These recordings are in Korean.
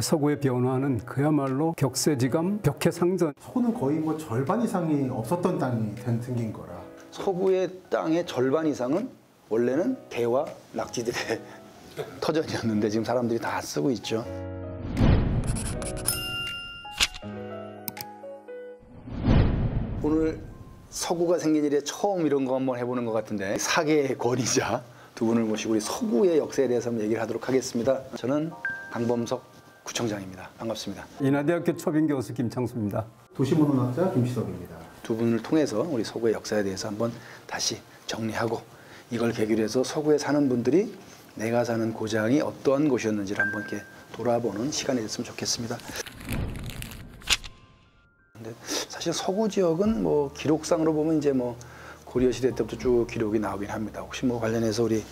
서구의 변화는 그야말로 격세지감, 벽해상전. 서구는 거의 뭐 절반 이상이 없었던 땅이 생긴 거라. 서구의 땅의 절반 이상은 원래는 개와 낙지들의 터전이었는데 지금 사람들이 다 쓰고 있죠. 오늘 서구가 생긴 일에 처음 이런 거 한번 해보는 것 같은데 사계의 권위자 두 분을 모시고 우리 서구의 역사에 대해서 한번 얘기를 하도록 하겠습니다. 저는 강범석 구청장입니다. 반갑습니다. 인하대학교 초빙교수 김창수입니다. 도시문헌학자 김시섭입니다. 두 분을 통해서 우리 서구의 역사에 대해서 한번 다시 정리하고 이걸 계기로 해서 서구에 사는 분들이 내가 사는 고장이 어떠한 곳이었는지를 한번 이렇게 돌아보는 시간이 됐으면 좋겠습니다. 근데 사실 서구 지역은 뭐 기록상으로 보면 이제 뭐 고려 시대 때부터 쭉 기록이 나오긴 합니다. 혹시 뭐 관련해서 우리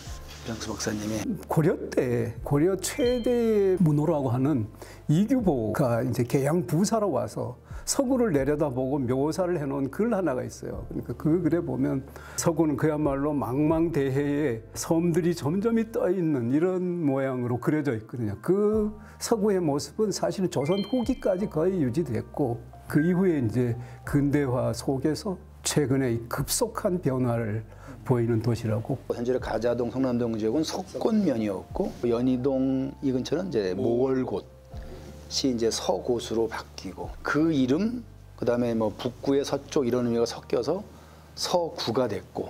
장수 박사님이 고려 때 고려 최대 문호라고 하는 이규보가 이제 계양 부사로 와서 서구를 내려다보고 묘사를 해놓은 글 하나가 있어요. 그러니까 그 글에 보면 서구는 그야말로 망망대해에 섬들이 점점이 떠 있는 이런 모양으로 그려져 있거든요. 그 서구의 모습은 사실은 조선 후기까지 거의 유지됐고 그 이후에 이제 근대화 속에서 최근에 급속한 변화를 보이는 도시라고. 현재 가자동, 성남동 지역은 석곤면이었고 연희동 이 근처는 이제 모월곶이 이제 서곶으로 바뀌고 그 이름 그다음에 뭐 북구의 서쪽 이런 의미가 섞여서 서구가 됐고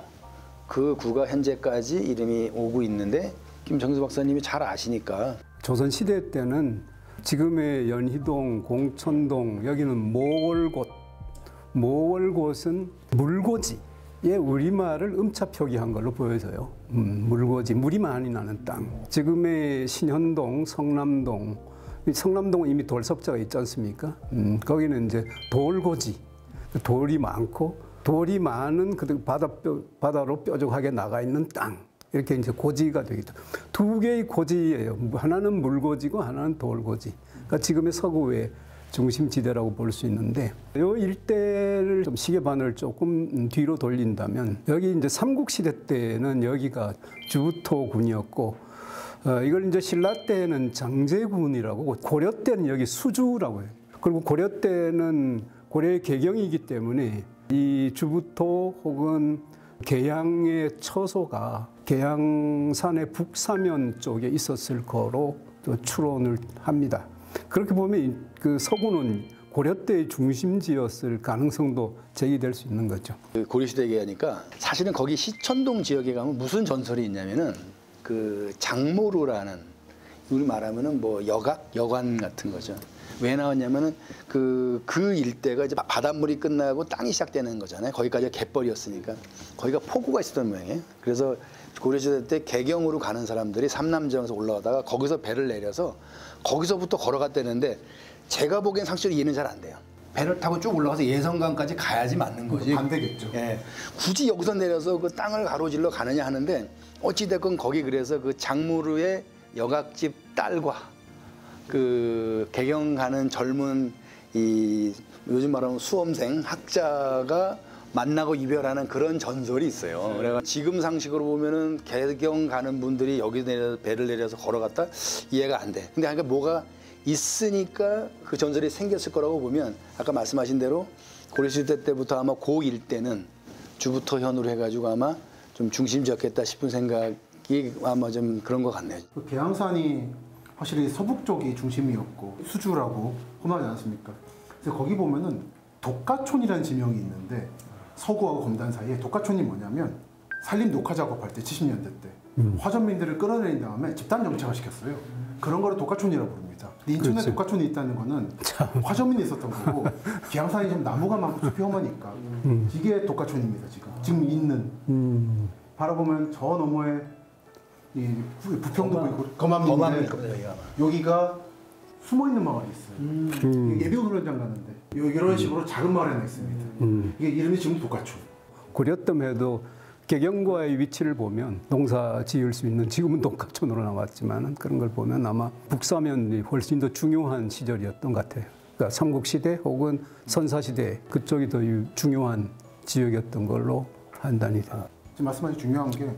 그 구가 현재까지 이름이 오고 있는데 김정수 박사님이 잘 아시니까 조선 시대 때는 지금의 연희동, 공천동 여기는 모월곶은 물고지. 예, 우리말을 음차 표기한 걸로 보여져요. 물고지, 물이 많이 나는 땅. 지금의 신현동, 성남동은 이미 돌석자가 있지 않습니까? 거기는 이제 돌고지, 돌이 많고 돌이 많은 그 바다로 뾰족하게 나가 있는 땅. 이렇게 이제 고지가 되겠죠. 두 개의 고지예요. 하나는 물고지고 하나는 돌고지. 그러니까 지금의 서구의 중심지대라고 볼 수 있는데 이 일대를 좀 시계반을 조금 뒤로 돌린다면 여기 이제 삼국시대 때는 여기가 주토군이었고 이걸 이제 신라 때는 장제군이라고 고려 때는 여기 수주라고 해요. 그리고 고려 때는 고려의 개경이기 때문에 이 주부토 혹은 계양의 처소가 계양산의 북사면 쪽에 있었을 거로 추론을 합니다. 그렇게 보면 그 서구는 고려 때의 중심지였을 가능성도 제기될 수 있는 거죠. 고려시대 얘기하니까 사실은 거기 시천동 지역에 가면 무슨 전설이 있냐면은 그 장모루라는 우리 말하면은 뭐 여관 같은 거죠. 왜 나왔냐면은 그 일대가 이제 바닷물이 끝나고 땅이 시작되는 거잖아요. 거기까지가 갯벌이었으니까 거기가 포구가 있었던 모양이에요. 그래서 고려시대 때 개경으로 가는 사람들이 삼남정에서 올라가다가 거기서 배를 내려서 거기서부터 걸어갔다는데 제가 보기엔 상식적으로 이해는 잘 안 돼요. 배를 타고 쭉 올라가서 예성강까지 가야지 맞는 거지. 안 되겠죠. 예, 굳이 여기서 내려서 그 땅을 가로질러 가느냐 하는데 어찌됐건 거기 그래서 그 장무르의 여각집 딸과 그 개경 가는 젊은 이 요즘 말하면 수험생 학자가 만나고 이별하는 그런 전설이 있어요. 그래가 지금 상식으로 보면은 개경 가는 분들이 여기 배를 내려서 걸어갔다 이해가 안 돼. 근데 그러니까 뭐가 있으니까 그 전설이 생겼을 거라고 보면 아까 말씀하신 대로 고려시대 때부터 아마 고 일대는 주부터 현으로 해가지고 아마 좀 중심지였겠다 싶은 생각이 아마 좀 그런 것 같네요. 그 계양산이 확실히 서북 쪽이 중심이었고 수주라고 험하지 않습니까? 그래서 거기 보면은 독가촌이라는 지명이 있는데 서구하고 검단 사이에 독가촌이 뭐냐면 산림 녹화 작업할 때 70년대 때 화전민들을 끌어내린 다음에 집단 정착을 시켰어요. 그런 거를 독가촌이라고 부릅니다. 인천에 그렇지. 독가촌이 있다는 거는 화전민이 있었던 거고 계양산이 좀 나무가 많고 숲이 험하니까 이게 독가촌입니다. 지금 있는 바라보면 저 너머에 이 부평도 보이고 검암리인데 여기가 숨어있는 마을이 있어요. 예비군 훈련장 가는데 이런 식으로 작은 마을이 하나 있습니다. 이게 이름이 지금 독가촌. 고려 때에도 개경과의 위치를 보면 농사 지을 수 있는 지금은 독가촌으로 나왔지만 그런 걸 보면 아마 북사면이 훨씬 더 중요한 시절이었던 것 같아요. 그러니까 삼국시대 혹은 선사시대 그쪽이 더 중요한 지역이었던 걸로 판단이 됩니다. 지금 말씀하신 중요한 게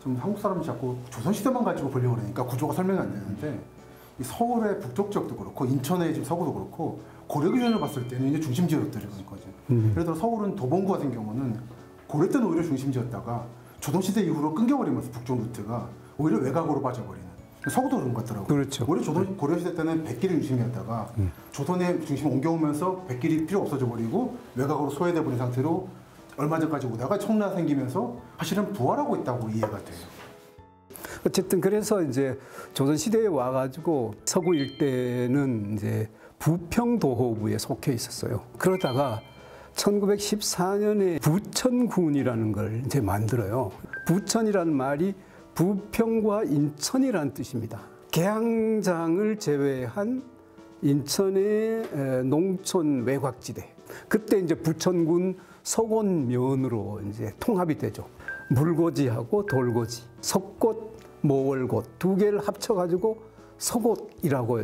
좀 한국 사람이 자꾸 조선시대만 가지고 보려고 그러니까 구조가 설명이 안 되는데 이 서울의 북쪽 지역도 그렇고 인천의 지금 서구도 그렇고 고려 기준으로 봤을 때는 이제 중심지였다는 거죠. 예를 들어 서울은 도봉구 같은 경우는 고려 때는 오히려 중심지였다가 조선시대 이후로 끊겨버리면서 북쪽 루트가 오히려 외곽으로 빠져버리는. 서구도 그런 것 같더라고요. 그렇죠. 오히려 고려시대 때는 백길이 중심이었다가 조선의 중심이 옮겨오면서 백길이 필요 없어져 버리고 외곽으로 소외돼 버린 상태로 얼마 전까지 오다가 청라 생기면서 사실은 부활하고 있다고 이해가 돼요. 어쨌든 그래서 이제 조선 시대에 와가지고 서구 일대는 이제 부평도호부에 속해 있었어요. 그러다가 1914년에 부천군이라는 걸 이제 만들어요. 부천이라는 말이 부평과 인천이라는 뜻입니다. 계양장을 제외한 인천의 농촌 외곽지대. 그때 이제 부천군 석원면으로 이제 통합이 되죠. 물고지하고 돌고지, 석곶, 모월곶 두 개를 합쳐가지고 석곶이라고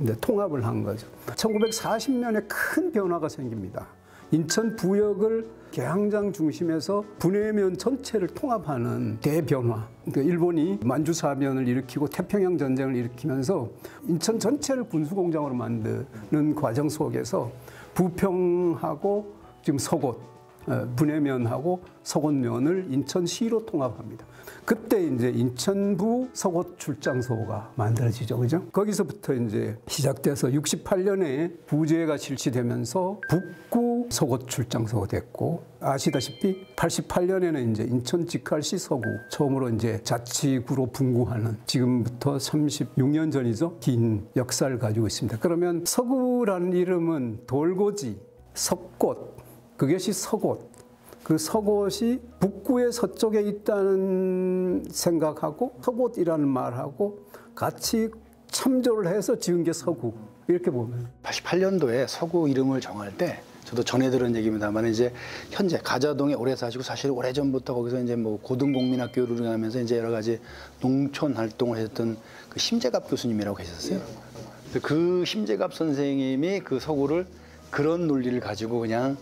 이제 통합을 한 거죠. 1940년에 큰 변화가 생깁니다. 인천 부역을 계양장 중심에서 분해면 전체를 통합하는 대변화. 그러니까 일본이 만주사변을 일으키고 태평양 전쟁을 일으키면서 인천 전체를 군수공장으로 만드는 과정 속에서 부평하고 지금 석곶, 분해면하고 석원면을 인천시로 통합합니다. 그때 이제 인천부 석곶 출장소가 만들어지죠, 그죠? 거기서부터 이제 시작돼서 68년에 부제가 실시되면서 북구 석곶 출장소가 됐고, 아시다시피 88년에는 이제 인천 직할시 서구 처음으로 이제 자치구로 분구하는, 지금부터 36년 전이죠, 긴 역사를 가지고 있습니다. 그러면 서구라는 이름은 돌고지, 석곶, 그것이 석곶. 그 석곶이 북구의 서쪽에 있다는 생각하고 석곶이라는 말하고 같이 참조를 해서 지은 게 서구. 이렇게 보면. 88년도에 서구 이름을 정할 때 저도 전해 들은 얘기입니다만 이제 현재 가자동에 오래 사시고 사실 오래전부터 거기서 이제 뭐 고등공민학교를 운영하면서 이제 여러 가지 농촌 활동을 했던 그 심재갑 교수님이라고 계셨어요. 그 심재갑 선생님이 그 서구를 그런 논리를 가지고 그냥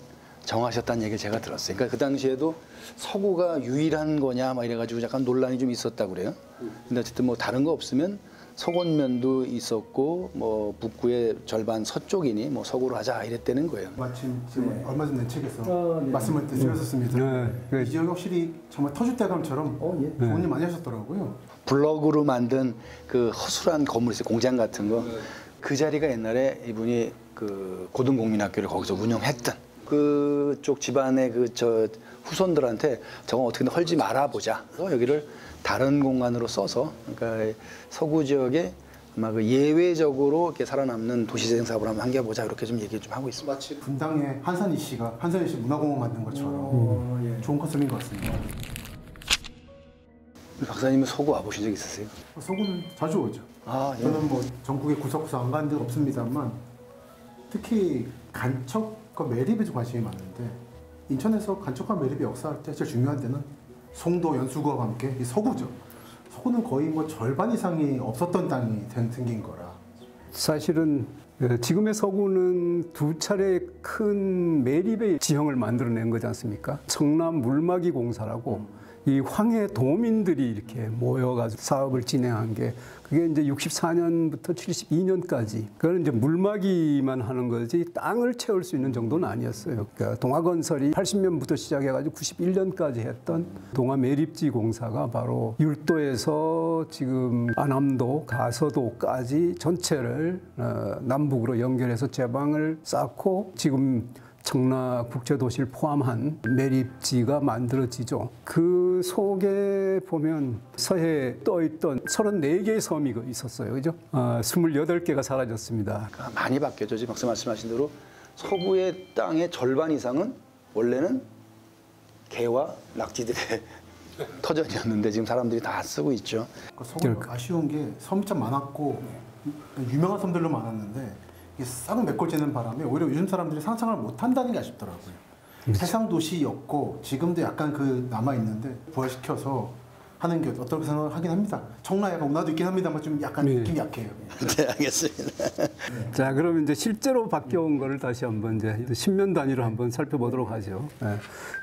정하셨다는 얘기를 제가 들었어요. 그러니까 그 당시에도 서구가 유일한 거냐 막 이래가지고 약간 논란이 좀 있었다고 그래요. 근데 어쨌든 뭐 다른 거 없으면 석원면도 있었고 뭐 북구의 절반 서쪽이니 뭐 서구로 하자 이랬다는 거예요. 마침 지금 얼마 전 낸 책에서 말씀을 드렸었습니다. 이 지역이 확실히 정말 터줏대감처럼 좋은 일 많이 하셨더라고요. 블럭으로 만든 그 허술한 건물 있어요. 공장 같은 거. 그 자리가 옛날에 이분이 그 고등공민학교를 거기서 운영했던 그쪽 집안의 그 저 후손들한테 저거 어떻게든 헐지 말아보자. 그래서 여기를 다른 공간으로 써서 그러니까 서구 지역에 아마 그 예외적으로 이렇게 살아남는 도시재생 사업을 한번 한겨보자 이렇게 좀 얘기 좀 하고 있습니다. 마치 분당에 한산희 씨가 한산희 씨 문화공원 만든 것처럼 좋은 컨셉인 것 같습니다. 박사님은 서구 와보신 적 있으세요? 서구는 자주 오죠. 아, 예. 저는 뭐 전국의 구석구석 안 가는 데는 없습니다만 특히 간척과 매립에 좀 관심이 많은데 인천에서 간척과 매립의 역사할 때 제일 중요한 데는 송도 연수구와 함께 이 서구죠. 서구는 거의 뭐 절반 이상이 없었던 땅이 생긴 거라. 사실은 지금의 서구는 두 차례 큰 매립의 지형을 만들어낸 거지 않습니까? 청남 물막이 공사라고 이 황해 도민들이 이렇게 모여가지고 사업을 진행한 게 그게 이제 64년부터 72년까지 그거는 이제 물막이만 하는 거지 땅을 채울 수 있는 정도는 아니었어요. 그러니까 동아건설이 80년부터 시작해가지고 91년까지 했던 동아매립지 공사가 바로 율도에서 지금 안암도, 가서도까지 전체를 남북으로 연결해서 제방을 쌓고 지금 청라 국제도시를 포함한 매립지가 만들어지죠. 그 속에 보면 서해에 떠있던 34개의 섬이 있었어요. 그죠? 28개가 사라졌습니다. 많이 바뀌었죠. 지금 박사 말씀하신 대로 서구의 땅의 절반 이상은 원래는 개와 낙지들의 터전이었는데 지금 사람들이 다 쓰고 있죠. 서구는 아쉬운 게 섬이 참 많았고 유명한 섬들로 많았는데 싹 메꿔지는 바람에 오히려 요즘 사람들이 상상을 못한다는 게 아쉽더라고요. 그렇죠. 해상 도시였고 지금도 약간 그 남아 있는데 부활시켜서 하는 게 어떻게 생각하긴 합니다. 청라 약간 운하도 있긴 합니다만 좀 약간 네. 느낌이 약해요. 네, 알겠습니다. 자, 그럼 이제 실제로 바뀌어온 거를 다시 한번 이제 10년 단위로 한번 살펴보도록 하죠.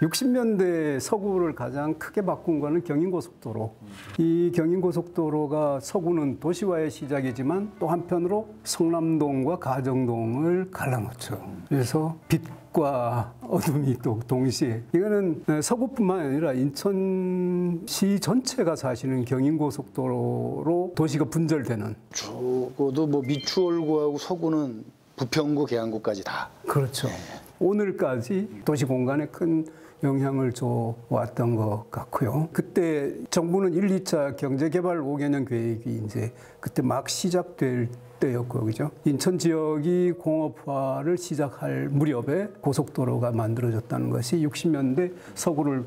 60년대 서구를 가장 크게 바꾼 거는 경인고속도로. 이 경인고속도로가 서구는 도시화의 시작이지만 또 한편으로 성남동과 가정동을 갈라놓죠. 그래서 빛과 어둠이 또 동시에. 이거는 서구뿐만 아니라 인천시 전체가 사실은 경인고속도로로 도시가 분절되는. 적어도 뭐 미추홀구하고 서구는 부평구, 계양구까지 다. 그렇죠. 오늘까지 도시 공간에 큰 영향을 줘 왔던 것 같고요. 그때 정부는 1, 2차 경제개발 5개년 계획이 이제 그때 막 시작될 때였고, 그죠? 인천 지역이 공업화를 시작할 무렵에 고속도로가 만들어졌다는 것이 60년대 서구를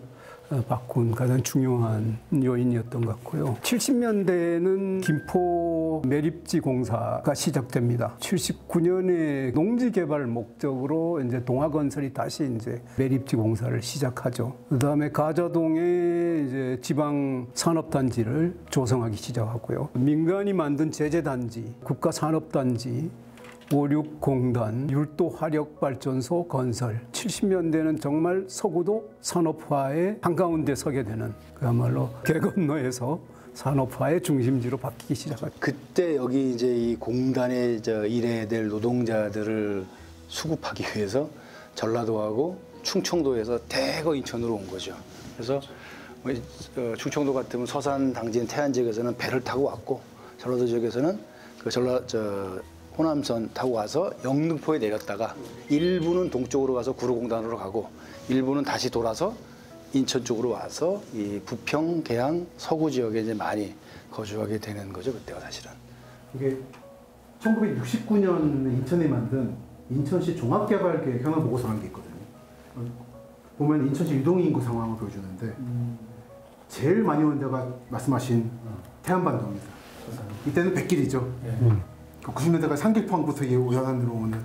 바꾼 가장 중요한 요인이었던 것 같고요. 70년대에는 김포 매립지 공사가 시작됩니다. 79년에 농지 개발 목적으로 이제 동아건설이 다시 이제 매립지 공사를 시작하죠. 그다음에 가자동에 이제 지방 산업단지를 조성하기 시작하고요. 민간이 만든 제재단지, 국가산업단지, 5.6공단, 율도화력발전소 건설. 70년대는 정말 서구도 산업화의 한가운데 서게 되는 그야말로 개 건너에서 산업화의 중심지로 바뀌기 시작하죠. 그때 여기 이제 이 공단에 일해야 될 노동자들을 수급하기 위해서 전라도하고 충청도에서 대거 인천으로 온 거죠. 그래서 충청도 같으면 서산, 당진, 태안 지역에서는 배를 타고 왔고, 전라도 지역에서는 호남선 타고 와서 영등포에 내렸다가 일부는 동쪽으로 가서 구로공단으로 가고 일부는 다시 돌아서 인천 쪽으로 와서 이 부평, 계양, 서구 지역에 이제 많이 거주하게 되는 거죠, 그때가 사실은. 이게 1969년에 인천에 만든 인천시 종합개발계획 현황 보고서라는 게 있거든요. 보면 인천시 유동인 인구 상황을 보여주는데 제일 많이 온 데가 말씀하신 태안반도입니다. 이때는 백길이죠. 90년대가 산길포항부터 오연안 들어오는.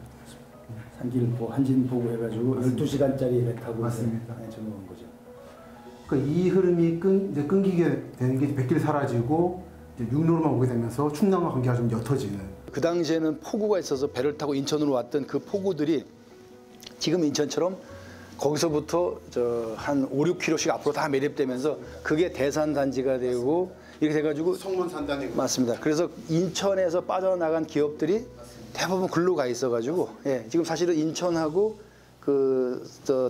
산길포, 한진포구 해가지고 맞습니다. 12시간짜리 배 타고 맞습니다. 전용한 거죠. 그러니까 이 흐름이 이제 끊기게 되는 게 백길 사라지고 이제 육로로만 오게 되면서 충남과 관계가 좀 옅어지는. 그 당시에는 포구가 있어서 배를 타고 인천으로 왔던 그 포구들이 지금 인천처럼 거기서부터 한 5, 6km씩 앞으로 다 매립되면서 그게 대산 단지가 되고 이렇게 돼가지고 성문 산단이고. 맞습니다. 그래서 인천에서 빠져나간 기업들이 대부분 글로 가 있어가지고 지금 사실은 인천하고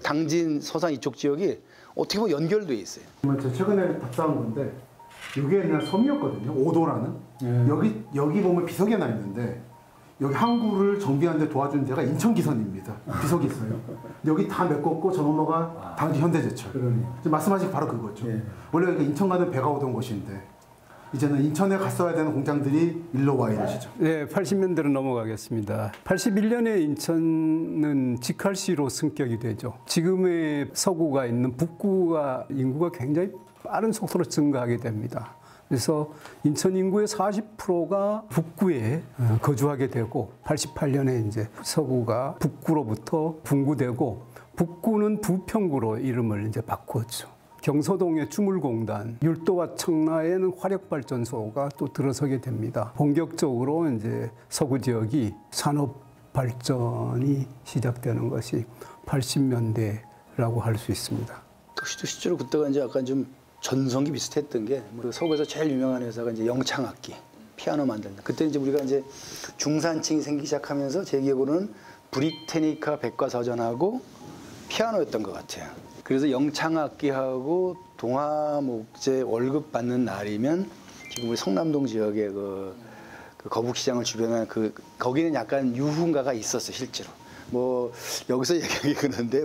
당진, 서산 이쪽 지역이 어떻게 보면 연결돼 있어요. 제가 최근에 답사한 건데 이게 옛날 섬이었거든요. 오도라는. 여기 보면 비석이 하나 있는데 여기 항구를 정비하는 데 도와준 데가 인천기선입니다. 비석이 있어요. 여기 다 메꿨고 저 넘어가 당시 현대제철. 지금 말씀하신 바로 그거죠. 원래 여기 인천 가는 배가 오던 곳인데 이제는 인천에 갔어야 되는 공장들이 일로 와 있는 시죠. 네, 80년대로 넘어가겠습니다. 81년에 인천은 직할시로 승격이 되죠. 지금의 서구가 있는 북구가 인구가 굉장히 빠른 속도로 증가하게 됩니다. 그래서 인천 인구의 40%가 북구에 거주하게 되고 88년에 이제 서구가 북구로부터 분구되고 북구는 부평구로 이름을 이제 바꾸었죠. 경서동의 주물공단, 율도와 청라에는 화력발전소가 또 들어서게 됩니다. 본격적으로 이제 서구 지역이 산업 발전이 시작되는 것이 80년대라고 할 수 있습니다. 도시도 실제로 그때가 이제 약간 좀 전성기 비슷했던 게 서구에서 제일 유명한 회사가 이제 영창악기, 피아노 만드는. 그때 이제 우리가 이제 중산층이 생기기 시작하면서 제 기억으로는 브리테니카 백과사전하고 피아노였던 것 같아요. 그래서 영창악기하고 동화목재 월급 받는 날이면 지금 우리 성남동 지역의 그 거북시장을 주변에 거기는 약간 유흥가가 있었어요, 실제로. 뭐 여기서 얘기하기 그런데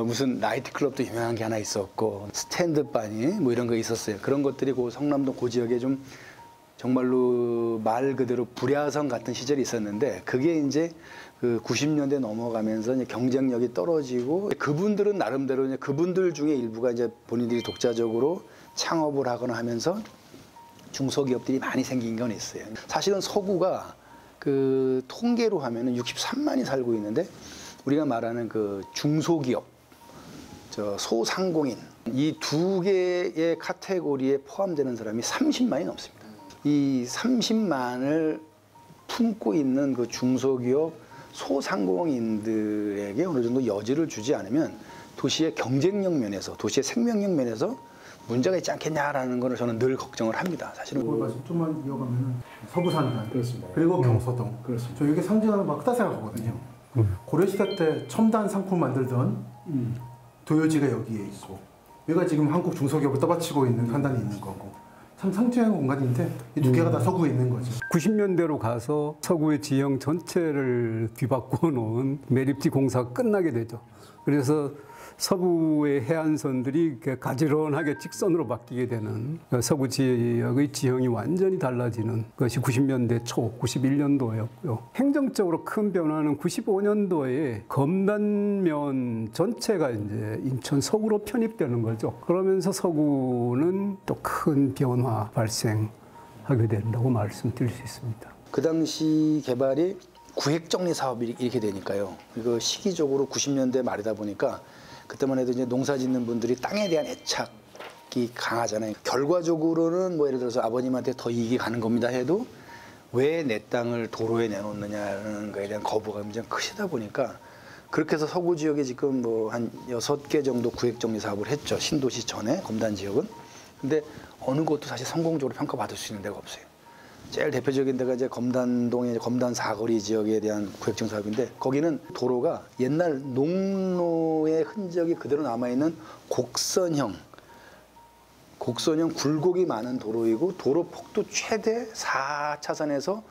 무슨 나이트클럽도 유명한 게 하나 있었고 스탠드바니 뭐 이런 거 있었어요. 그런 것들이 그 성남동 그 지역에 좀 정말로 말 그대로 불야성 같은 시절이 있었는데 그게 이제 그 90년대 넘어가면서 이제 경쟁력이 떨어지고 그분들은 나름대로 이제 그분들 중에 일부가 이제 본인들이 독자적으로 창업을 하거나 하면서 중소기업들이 많이 생긴 건 있어요. 사실은 서구가 그 통계로 하면은 63만이 살고 있는데 우리가 말하는 그 중소기업, 소상공인 이 두 개의 카테고리에 포함되는 사람이 30만이 넘습니다. 이 30만을 품고 있는 그 중소기업 소상공인들에게 어느 정도 여지를 주지 않으면 도시의 경쟁력 면에서, 도시의 생명력 면에서 문제가 있지 않겠냐라는 것을 저는 늘 걱정을 합니다. 사실은. 좀만 이어가면 서부산단 그렇습니다. 그리고 경서동. 그렇습니다. 저 이게 상징하는 바 크다 생각하거든요. 고려시대 때 첨단 상품 만들던 도요지가 여기에 있고, 여기가 지금 한국 중소기업을 떠받치고 있는 산단이 있는 거고, 참 상징하는 공간인데 이 두 개가 다 서구에 있는 거죠. 90년대로 가서 서구의 지형 전체를 뒤바꿔 놓은 매립지 공사가 끝나게 되죠. 그래서 서부의 해안선들이 이렇게 가지런하게 직선으로 바뀌게 되는 서구 지역의 지형이 완전히 달라지는 것이 90년대 초, 91년도였고요. 행정적으로 큰 변화는 95년도에 검단면 전체가 이제 인천 서구로 편입되는 거죠. 그러면서 서구는 또 큰 변화 발생하게 된다고 말씀드릴 수 있습니다. 그 당시 개발이 구획정리 사업이 이렇게 되니까요. 이거 시기적으로 90년대 말이다 보니까 그때만 해도 이제 농사 짓는 분들이 땅에 대한 애착이 강하잖아요. 결과적으로는 뭐 예를 들어서 아버님한테 더 이익이 가는 겁니다 해도 왜 내 땅을 도로에 내놓느냐는 거에 대한 거부감이 좀 크시다 보니까 그렇게 해서 서구 지역에 지금 뭐 한 6개 정도 구획정리 사업을 했죠. 신도시 전에 검단 지역은. 근데 어느 곳도 사실 성공적으로 평가받을 수 있는 데가 없어요. 제일 대표적인 데가 이제 검단동의 검단 사거리 지역에 대한 구획정 사업인데 거기는 도로가 옛날 농로의 흔적이 그대로 남아있는 곡선형 굴곡이 많은 도로이고 도로 폭도 최대 4차선에서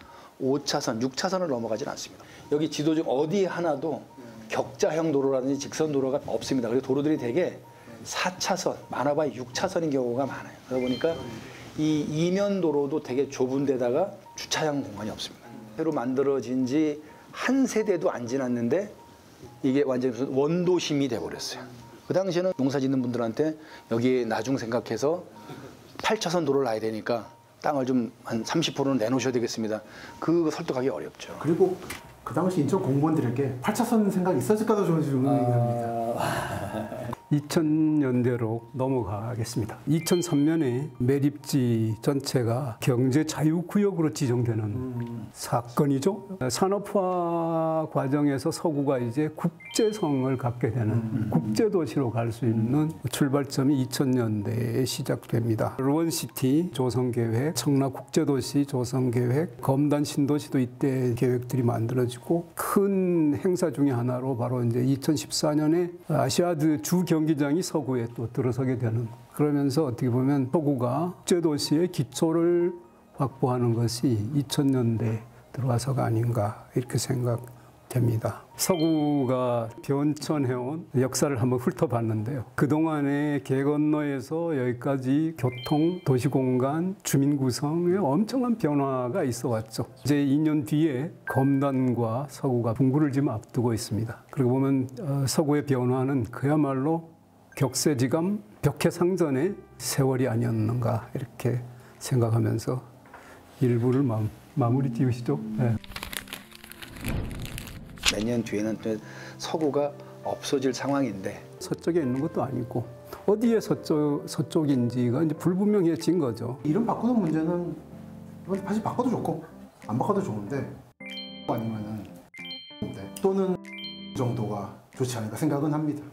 5차선, 6차선을 넘어가진 않습니다. 여기 지도 중 어디 하나도 격자형 도로라든지 직선 도로가 없습니다. 그리고 도로들이 되게 4차선, 많아봐야 6차선인 경우가 많아요. 그러다 보니까 이 이면 도로도 되게 좁은 데다가 주차장 공간이 없습니다. 새로 만들어진 지 한 세대도 안 지났는데 이게 완전히 무슨 원도심이 돼버렸어요. 그 당시에는 농사 짓는 분들한테 여기에 나중 생각해서 8차선 도로를 놔야 되니까 땅을 좀 한 30%는 내놓으셔야 되겠습니다. 그거 설득하기 어렵죠. 그리고 그 당시 인천 공무원들에게 8차선 생각이 있었을까도 저는 지금 의문입니다. 2000년대로 넘어가겠습니다. 2003년에 매립지 전체가 경제 자유구역으로 지정되는 사건이죠. 산업화 과정에서 서구가 이제 국제성을 갖게 되는 국제도시로 갈 수 있는 출발점이 2000년대에 시작됩니다. 루원시티 조성계획, 청라국제도시 조성계획, 검단 신도시도 이때 계획들이 만들어지고 큰 행사 중에 하나로 바로 이제 2014년에 아시아드 주 경기장이 서구에 또 들어서게 되는, 그러면서 어떻게 보면 서구가 국제도시의 기초를 확보하는 것이 2000년대 들어와서가 아닌가 이렇게 생각됩니다. 서구가 변천해온 역사를 한번 훑어봤는데요. 그동안에 개 건너에서 여기까지 교통, 도시공간, 주민구성에 엄청난 변화가 있어 왔죠. 이제 2년 뒤에 검단과 서구가 분구를 지금 앞두고 있습니다. 그리고 보면 서구의 변화는 그야말로 격세지감, 벽해상전의 세월이 아니었는가 이렇게 생각하면서 일부를 마무리 지으시죠. 네. 몇 년 뒤에는 또 서구가 없어질 상황인데 서쪽에 있는 것도 아니고 어디에 서쪽인지가 이제 불분명해진 거죠. 이름 바꾸는 문제는 사실 바꿔도 좋고 안 바꿔도 좋은데 아니면은 또는 정도가 좋지 않을까 생각은 합니다.